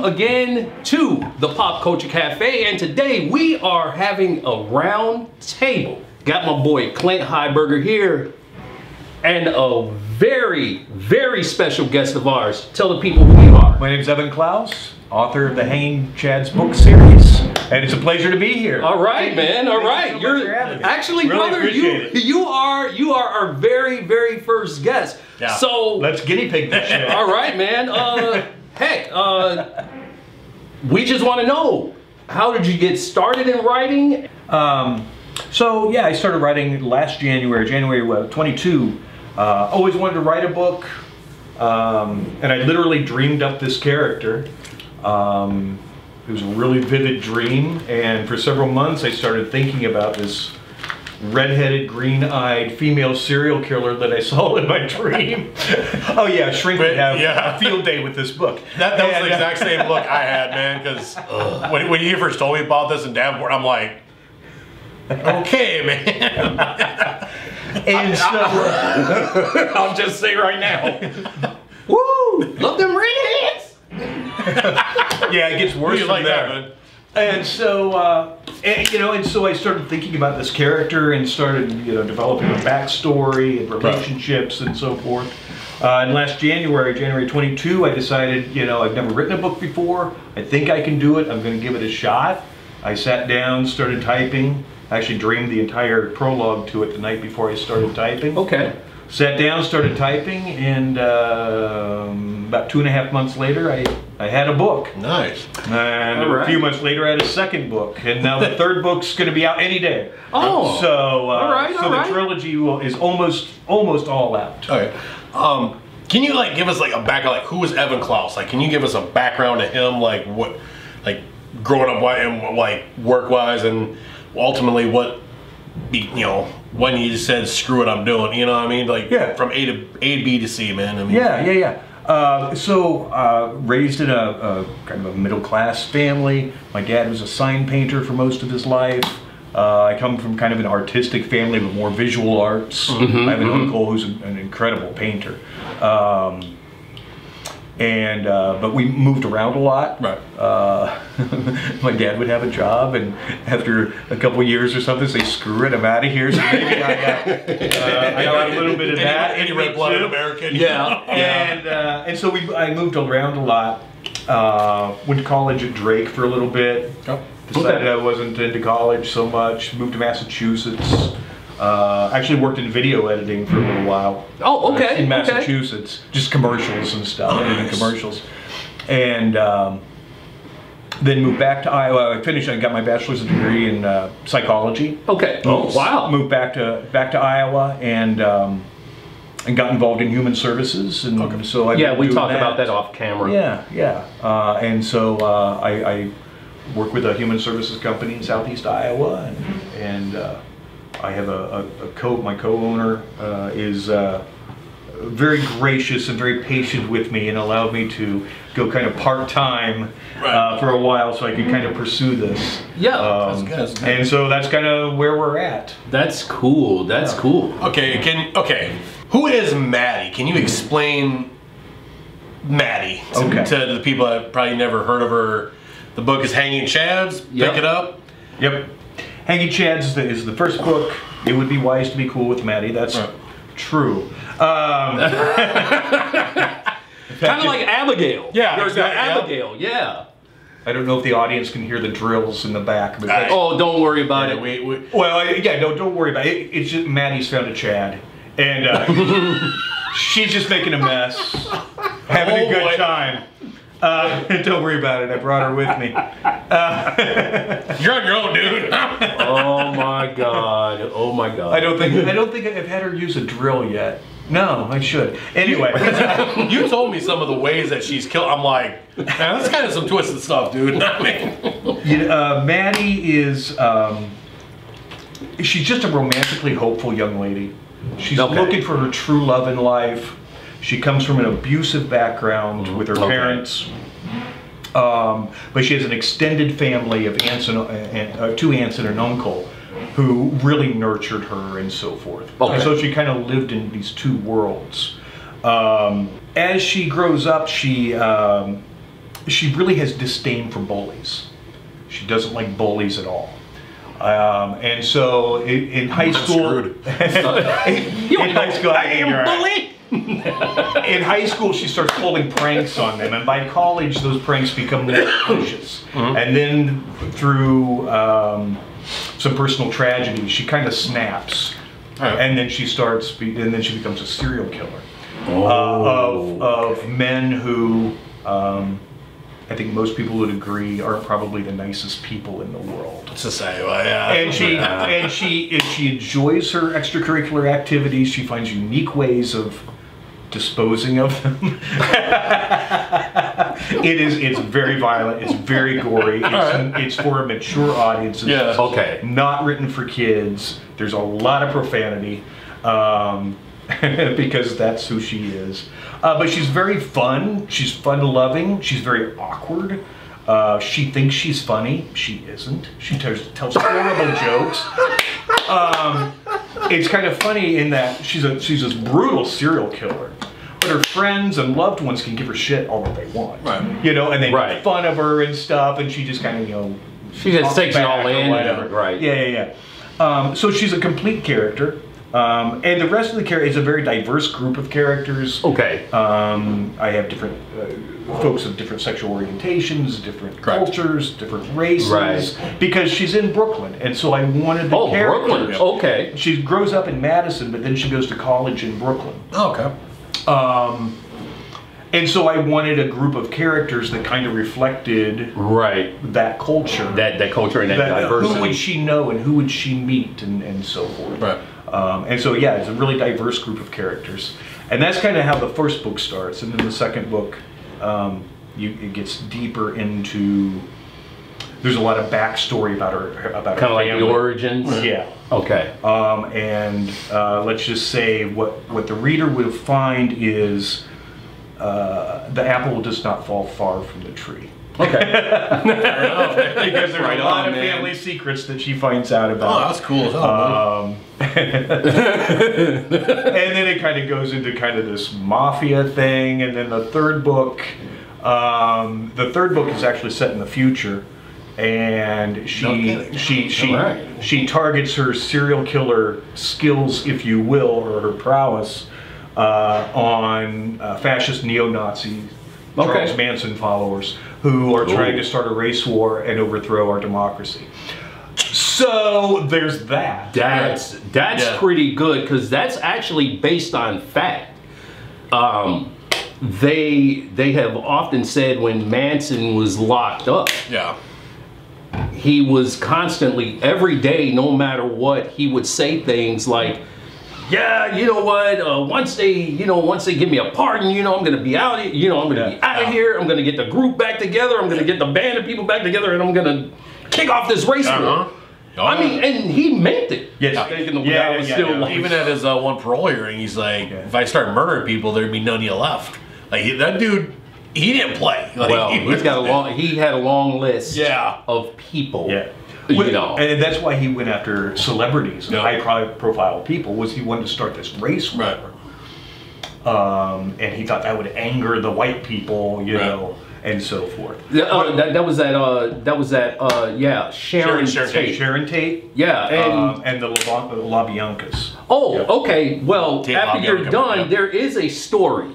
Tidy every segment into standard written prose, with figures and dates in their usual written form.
again to the Pop Culture Cafe, and today we are having a round table. Got my boy Clint Heiberger here, and a very, very special guest of ours. Tell the people who you are. My name's Evan Clouse, author of the Hanging Chads book series, and it's a pleasure to be here. All right, man. All right. You're actually, really brother. You are our very, very first guest. Yeah. So let's guinea pig this shit. All right, man. Heck, we just want to know, how did you get started in writing? So yeah, I started writing last January 22. Always wanted to write a book, and I literally dreamed up this character. It was a really vivid dream, and for several months I started thinking about this red-headed, green-eyed female serial killer that I saw in my dream. Oh yeah, Shrink would have a field day with this book. That was the exact same look I had, man, because when you first told me about this in Davenport, I'm like, okay, man. And so, I'll just say right now, woo, love them redheads. yeah, it gets worse from like there. that, man? And so, and so I started thinking about this character and started, developing a backstory and relationships and so forth. And last January 22, I decided, I've never written a book before. I think I can do it. I'm going to give it a shot. I sat down, started typing. I actually dreamed the entire prologue to it the night before I started typing. Okay. Sat down, started typing, and about 2.5 months later, I had a book. Nice. And a few months later, I had a second book, and now the third book's going to be out any day. Oh. So, the trilogy is almost all out. Okay. Can you give us a background? Who is Evan Clouse? Can you give us a background to him? What, growing up, and work-wise, and ultimately what, when you said screw it, I'm doing. You know what I mean? From A to B to C, man. I mean, raised in a kind of a middle-class family. My dad was a sign painter for most of his life. I come from kind of an artistic family with more visual arts. I have an uncle who's an incredible painter. But we moved around a lot. Right. My dad would have a job, and after a couple of years or something, say, "Screw it, I'm out of here." So maybe I got a little bit of that. Any red-blooded American. Yeah. And so I moved around a lot. Went to college at Drake for a little bit. Oh. Decided I wasn't into college so much. Moved to Massachusetts. Actually worked in video editing for a little while. Oh, okay. In Massachusetts, just commercials and stuff, editing commercials, and then moved back to Iowa. I got my bachelor's degree in psychology. Okay. Oh, wow. Moved back to Iowa and got involved in human services, and so we talked about that off camera. And so I work with a human services company in Southeast Iowa, and I have my co-owner is very gracious and very patient with me, and allowed me to go kind of part-time for a while so I could kind of pursue this. Yeah, that's good. And so that's kind of where we're at. That's cool. That's cool. Okay. Who is Maddie? Can you explain Maddie to the people that probably never heard of her? The book is Hanging Chads. Pick it up. Yep. Hanging Chads is the first book. It would be wise to be cool with Maddie. That's true. Kind of like Abigail. Yeah, There's Abigail. Yeah. I don't know if the audience can hear the drills in the back. But don't worry about it. Don't worry about it. It's just Maddie's found a Chad, and she's just making a mess, having a good time. Don't worry about it. I brought her with me. You're on your own, dude. Oh my god. Oh my god. I don't think I've had her use a drill yet. No, I should. Anyway, you told me some of the ways that she's killed. I'm like, man, that's kind of some twisted stuff, dude. I mean, Maddie is she's just a romantically hopeful young lady. She's looking for her true love in life. She comes from an abusive background with her parents, but she has an extended family of aunts and 2 aunts and an uncle who really nurtured her and so forth. And so she kind of lived in these 2 worlds. As she grows up, she she really has disdain for bullies. She doesn't like bullies at all. And so in high school, in high school, I am bully. in high school, she starts pulling pranks on them, and by college, those pranks become more vicious. And then through some personal tragedy, she kind of snaps, and then she becomes a serial killer of men who. I think most people would agree are probably the nicest people in the world. To say, well, yeah. And she enjoys her extracurricular activities. She finds unique ways of disposing of them. It's very violent. It's very gory. It's for a mature audience. Yeah. Okay. Not written for kids. There's a lot of profanity. Because that's who she is. But she's very fun. She's fun-loving. She's very awkward. She thinks she's funny. She isn't. She tells horrible jokes. It's kind of funny in that she's this brutal serial killer. But her friends and loved ones can give her shit all that they want. Right. You know, and they make fun of her and stuff, and she just kind of, you know... She just takes it all in. Right. Yeah. So she's a complete character. And the rest of the characters is a very diverse group of characters. Okay. I have different folks of different sexual orientations, different cultures, different races. Because she's in Brooklyn, and so I wanted the character. Brooklyn. Okay. She grows up in Madison, but then she goes to college in Brooklyn. Oh, okay. And so I wanted a group of characters that kind of reflected that culture. That culture and that diversity. Who would she know and who would she meet and so forth. Right. And so, yeah, it's a really diverse group of characters. And that's kind of how the first book starts. And then the second book, it gets deeper into... There's a lot of backstory about her family. Kind of like the origins? Yeah. Okay. And let's just say what the reader will find is the apple does not fall far from the tree. Okay. Because there are a lot of family secrets that she finds out about. Oh, that's cool as hell. And then it kind of goes into kind of this mafia thing, and then the third book is actually set in the future, and she targets her serial killer skills, if you will, or her prowess on fascist neo-Nazis. Charles Manson followers who are trying to start a race war and overthrow our democracy. So there's that. That's pretty good, because that's actually based on fact. They have often said when Manson was locked up, he was constantly, every day, no matter what, he would say things like, yeah, you know what? Once they give me a pardon, I'm gonna be out. I'm gonna be out of here. I'm gonna get the group back together. I'm gonna get the band of people back together, and I'm gonna kick off this race war. I mean, and he meant it. Yes. Even at his one parole hearing, he's like, if I start murdering people, there'd be none of you left. Like that dude, he didn't play. Like, well, he had a long list of people. Yeah. And that's why he went after celebrities and high-profile people, was he wanted to start this race war. And he thought that would anger the white people, you know, and so forth. That was Sharon Tate. Sharon Tate. Yeah, and the LaBiancas. Oh, okay. Well, after you're done, there is a story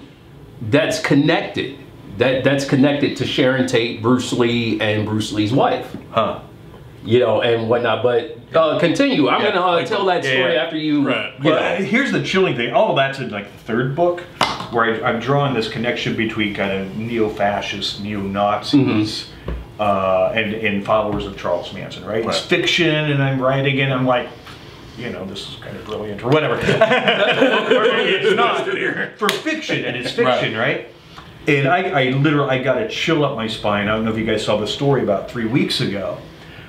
that's connected. That's connected to Sharon Tate, Bruce Lee, and Bruce Lee's wife. And whatnot, but continue. I'm gonna tell that story after you. Here's the chilling thing. All of that's in like the third book, where I'm drawing this connection between kind of neo-fascists, neo-Nazis, and followers of Charles Manson. Right? It's fiction, and I'm writing it. I'm like, this is kind of brilliant or whatever. It's not for fiction, and it's fiction, right? And I literally got a chill up my spine. I don't know if you guys saw the story about 3 weeks ago,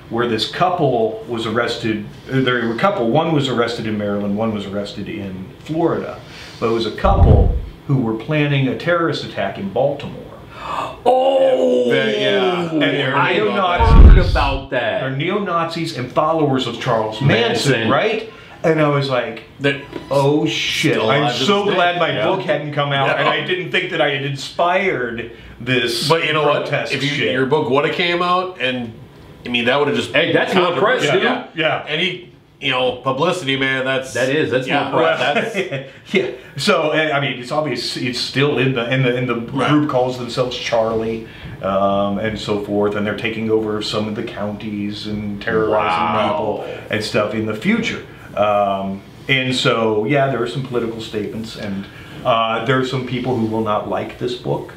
where this couple was arrested. There were a couple. One was arrested in Maryland. One was arrested in Florida. But it was a couple who were planning a terrorist attack in Baltimore. Oh, and they're I neo-Nazis. heard about that. They're neo-Nazis and followers of Charles Manson, right? And I was like, oh shit, Still I'm alive to so this day. glad my Yeah. book hadn't come out, Yeah. and I didn't think that I had inspired this But you know what? grotesque If shit. your book would have came out, and I mean that would have just Hey, that's more press, dude. Yeah. And publicity, man. That's That's yeah, more press. That's Yeah. So I mean, it's obvious. It's still in the Right. group calls themselves Charlie, and so forth, and they're taking over some of the counties and terrorizing Wow. people and stuff in the future. And so yeah, there are some political statements, and there are some people who will not like this book.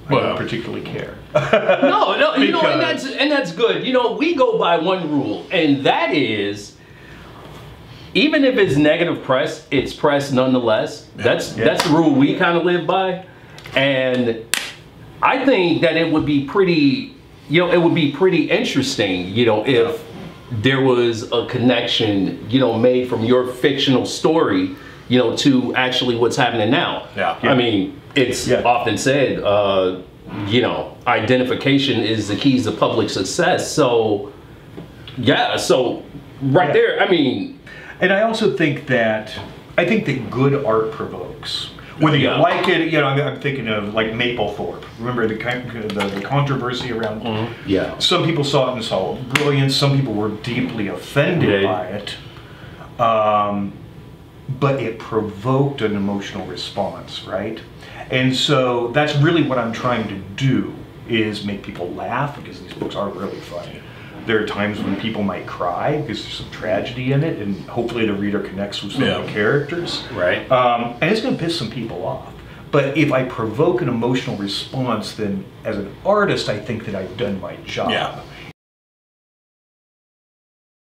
I Well. don't particularly care. No, you know, Because- and that's good. You know, we go by one rule, and that is, even if it's negative press, it's press nonetheless. That's the rule we kind of live by, and I think that it would be pretty, it would be pretty interesting, if there was a connection, made from your fictional story, to actually what's happening now. Yeah. I mean, it's often said, identification is the keys to public success. So, there, I mean. And I also think that good art provokes. Whether you like it, I'm thinking of like Maplethorpe. Remember the controversy around? Yeah. Some people saw it and saw brilliant. Some people were deeply offended by it. But it provoked an emotional response, right? And so that's really what I'm trying to do, is make people laugh, because these books are really funny. There are times when people might cry because there's some tragedy in it, and hopefully the reader connects with some of the characters. Right. And it's going to piss some people off. But if I provoke an emotional response, then as an artist, I think that I've done my job. Yeah.